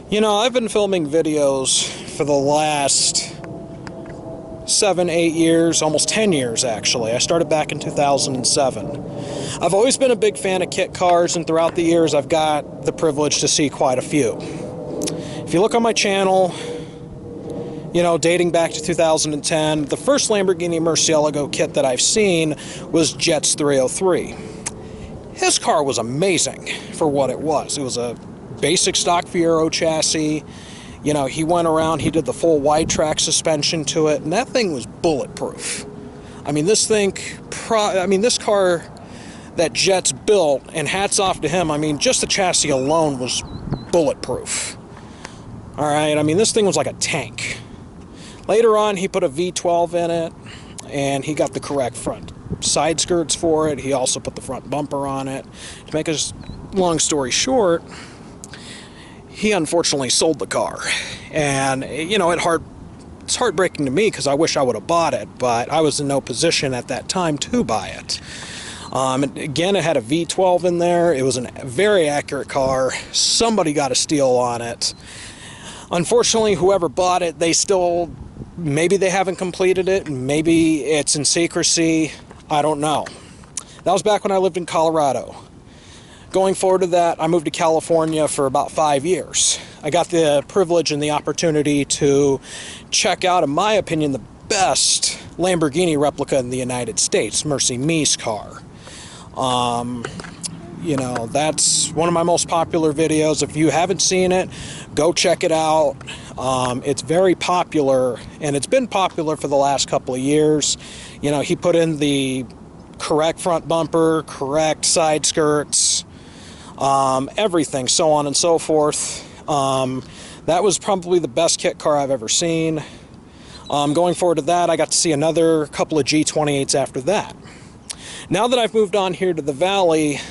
You know, I've been filming videos for the last 7, 8 years, almost 10 years actually. I started back in 2007. I've always been a big fan of kit cars, and throughout the years I've got the privilege to see quite a few. If you look on my channel, you know, dating back to 2010, the first Lamborghini Murcielago kit that I've seen was Jet's 303. His car was amazing for what it was. It was a basic stock Fiero chassis. You know, he went around, he did the full wide track suspension to it, and that thing was bulletproof. I mean, this car that Jet's built, and hats off to him, I mean, just the chassis alone was bulletproof. All right, I mean, this thing was like a tank. Later on, he put a V12 in it, and he got the correct front side skirts for it. He also put the front bumper on it. To make a long story short, he unfortunately sold the car. And, you know, it's heartbreaking to me because I wish I would have bought it, but I was in no position at that time to buy it. Again, it had a V12 in there. It was a very accurate car. Somebody got a steal on it. Unfortunately, whoever bought it, maybe they haven't completed it. Maybe it's in secrecy. I don't know. That was back when I lived in Colorado. Going forward to that, I moved to California for about 5 years. I got the privilege and the opportunity to check out, in my opinion, the best Lamborghini replica in the United States, Murcie-Me's car. You know, that's one of my most popular videos. If you haven't seen it, go check it out. It's very popular, and it's been popular for the last couple of years. You know, he put in the correct front bumper, correct side skirts, everything, so on and so forth. That was probably the best kit car I've ever seen. Going forward to that, I got to see another couple of G28s after that. Now that I've moved on here to the Valley,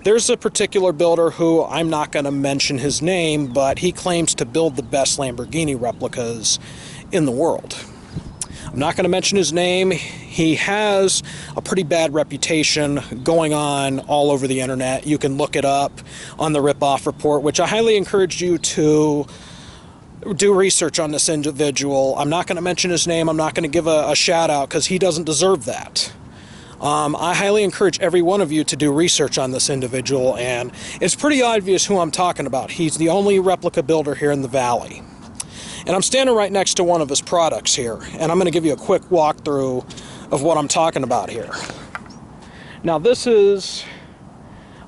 there's a particular builder who I'm not going to mention his name, but he claims to build the best Lamborghini replicas in the world. I'm not going to mention his name. He has a pretty bad reputation going on all over the internet. You can look it up on the Ripoff Report, which I highly encourage you to do research on this individual. I'm not going to mention his name. I'm not going to give a shout out because he doesn't deserve that. I highly encourage every one of you to do research on this individual, and it's pretty obvious who I'm talking about. He's the only replica builder here in the Valley. And I'm standing right next to one of his products here, and I'm going to give you a quick walkthrough of what I'm talking about here. Now, this is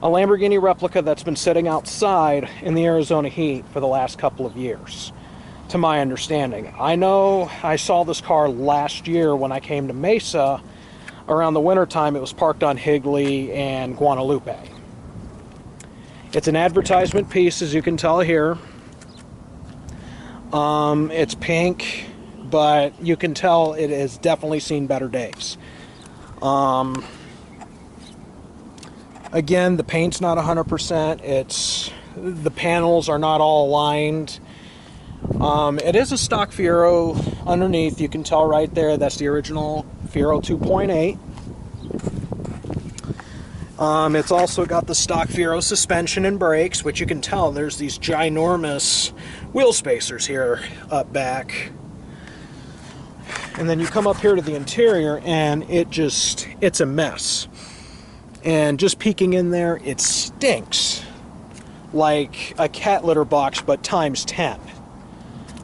a Lamborghini replica that's been sitting outside in the Arizona heat for the last couple of years, to my understanding. I know I saw this car last year when I came to Mesa. Around the winter time, it was parked on Higley and Guadalupe. It's an advertisement piece, as you can tell here. It's pink, but you can tell it has definitely seen better days. Again, the paint's not 100%. The panels are not all aligned. It is a stock Fiero underneath. You can tell right there that's the original Fiero 2.8. It's also got the stock Fiero suspension and brakes, which you can tell there's these ginormous wheel spacers here up back. And then you come up here to the interior, and it's a mess. And just peeking in there, it stinks like a cat litter box, but times 10.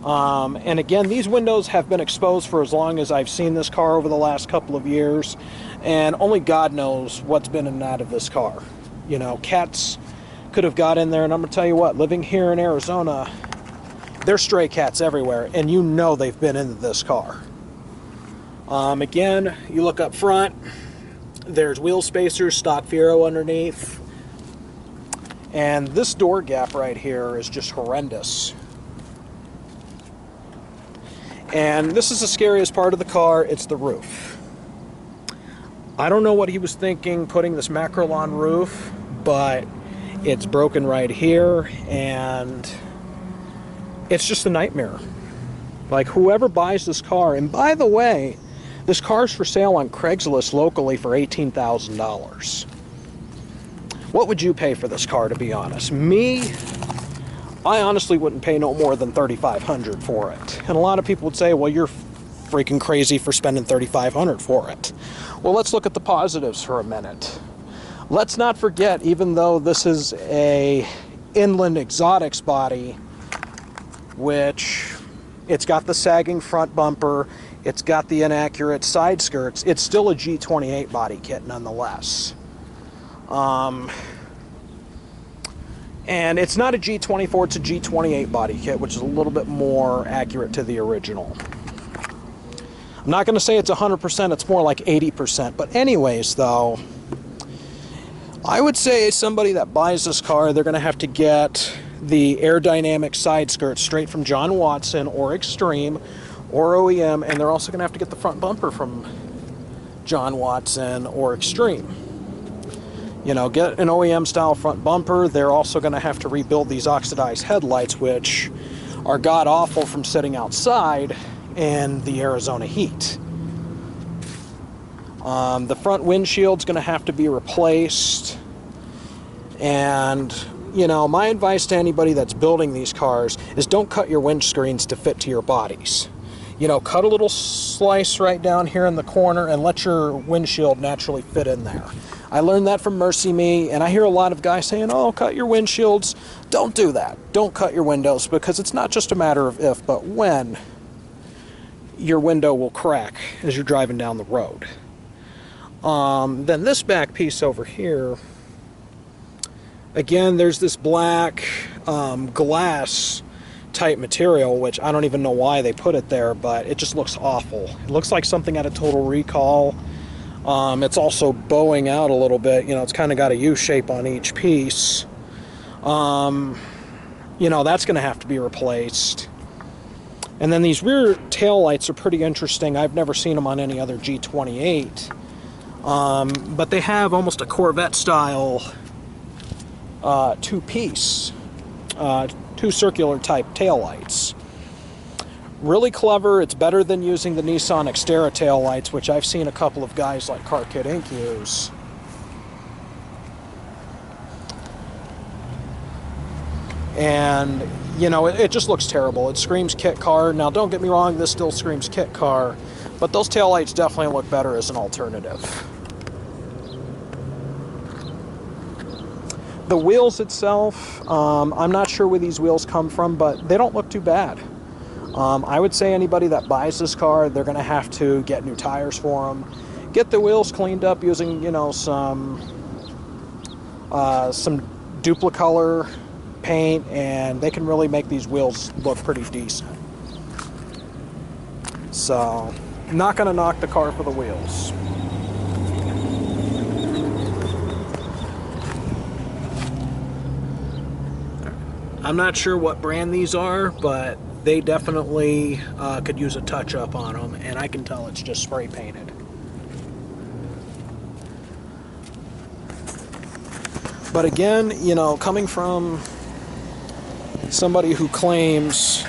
And again, these windows have been exposed for as long as I've seen this car over the last couple of years, and only God knows what's been in and out of this car. You know, cats could have got in there, and I'm gonna tell you what, living here in Arizona, there's stray cats everywhere, and you know they've been into this car. Again, you look up front, there's wheel spacers, stock Fiero underneath, and this door gap right here is just horrendous. And this is the scariest part of the car. It's the roof. I don't know what he was thinking putting this Macrolon roof, but it's broken right here, and it's just a nightmare. Like, whoever buys this car, and by the way, this car's for sale on Craigslist locally for $18,000. What would you pay for this car, to be honest? Me, I honestly wouldn't pay no more than $3,500 for it. And a lot of people would say, well, you're freaking crazy for spending $3,500 for it. Well, let's look at the positives for a minute. Let's not forget, even though this is a inland exotics body, which it's got the sagging front bumper, it's got the inaccurate side skirts, it's still a G28 body kit nonetheless. And it's not a G24, it's a G28 body kit, which is a little bit more accurate to the original. I'm not going to say it's 100%, it's more like 80%. But anyways, though, I would say somebody that buys this car, they're going to have to get the aerodynamic side skirt straight from John Watson or Extreme or OEM, and they're also going to have to get the front bumper from John Watson or Extreme. You know, get an OEM style front bumper. They're also going to have to rebuild these oxidized headlights, which are god awful from sitting outside in the Arizona heat. The front windshield's going to have to be replaced. And, you know, my advice to anybody that's building these cars is don't cut your windscreens to fit to your bodies. You know, cut a little slice right down here in the corner and let your windshield naturally fit in there. I learned that from Murcie-Me, and I hear a lot of guys saying, oh, cut your windshields. Don't do that. Don't cut your windows, because it's not just a matter of if, but when your window will crack as you're driving down the road. Then this back piece over here, again, there's this black glass type material, which I don't even know why they put it there, but it just looks awful. It looks like something out of Total Recall. It's also bowing out a little bit. You know, it's kind of got a U shape on each piece. You know, that's going to have to be replaced. And then these rear tail lights are pretty interesting. I've never seen them on any other G28. But they have almost a Corvette style two-piece, two circular type tail lights. Really clever. It's better than using the Nissan Xterra tail lights, which I've seen a couple of guys like Car Kid Inc. use. And, you know, it just looks terrible. It screams kit car. Now, don't get me wrong, this still screams kit car, but those taillights definitely look better as an alternative. The wheels itself, I'm not sure where these wheels come from, but they don't look too bad. I would say anybody that buys this car, they're going to have to get new tires for them. Get the wheels cleaned up using, you know, some duplicolor paint, and they can really make these wheels look pretty decent. So, not going to knock the car for the wheels. I'm not sure what brand these are, but they definitely could use a touch-up on them, and I can tell it's just spray painted. But again, you know, coming from somebody who claims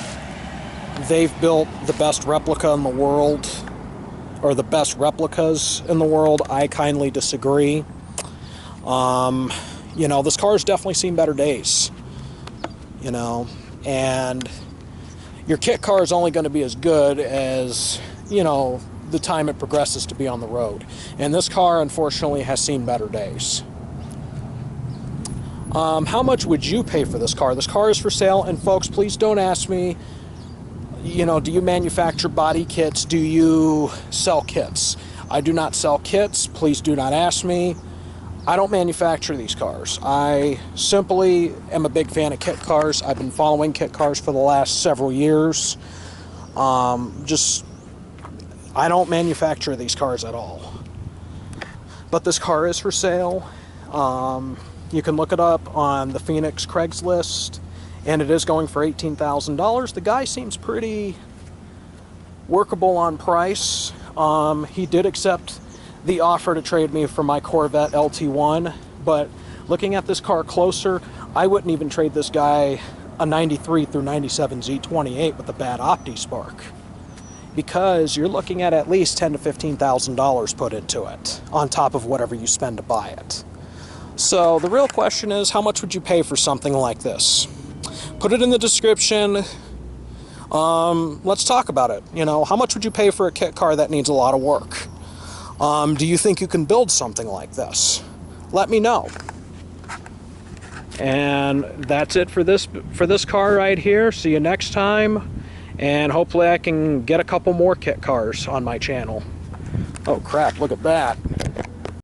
they've built the best replica in the world, or the best replicas in the world, I kindly disagree. You know, this car's definitely seen better days. You know, and your kit car is only going to be as good as, you know, the time it progresses to be on the road. And this car, unfortunately, has seen better days. How much would you pay for this car? This car is for sale, and folks, please don't ask me, you know, do you manufacture body kits? Do you sell kits? I do not sell kits. Please do not ask me. I don't manufacture these cars. I simply am a big fan of kit cars. I've been following kit cars for the last several years. I don't manufacture these cars at all. But this car is for sale. You can look it up on the Phoenix Craigslist, and it is going for $18,000. The guy seems pretty workable on price. He did accept the offer to trade me for my Corvette LT1, but looking at this car closer, I wouldn't even trade this guy a 93 through 97 Z28 with a bad OptiSpark, because you're looking at least $10,000 to $15,000 put into it on top of whatever you spend to buy it. So the real question is, how much would you pay for something like this? Put it in the description. Let's talk about it. You know, how much would you pay for a kit car that needs a lot of work? Do you think you can build something like this? Let me know. And that's it for this car right here. See you next time, and hopefully I can get a couple more kit cars on my channel. Oh crap, look at that.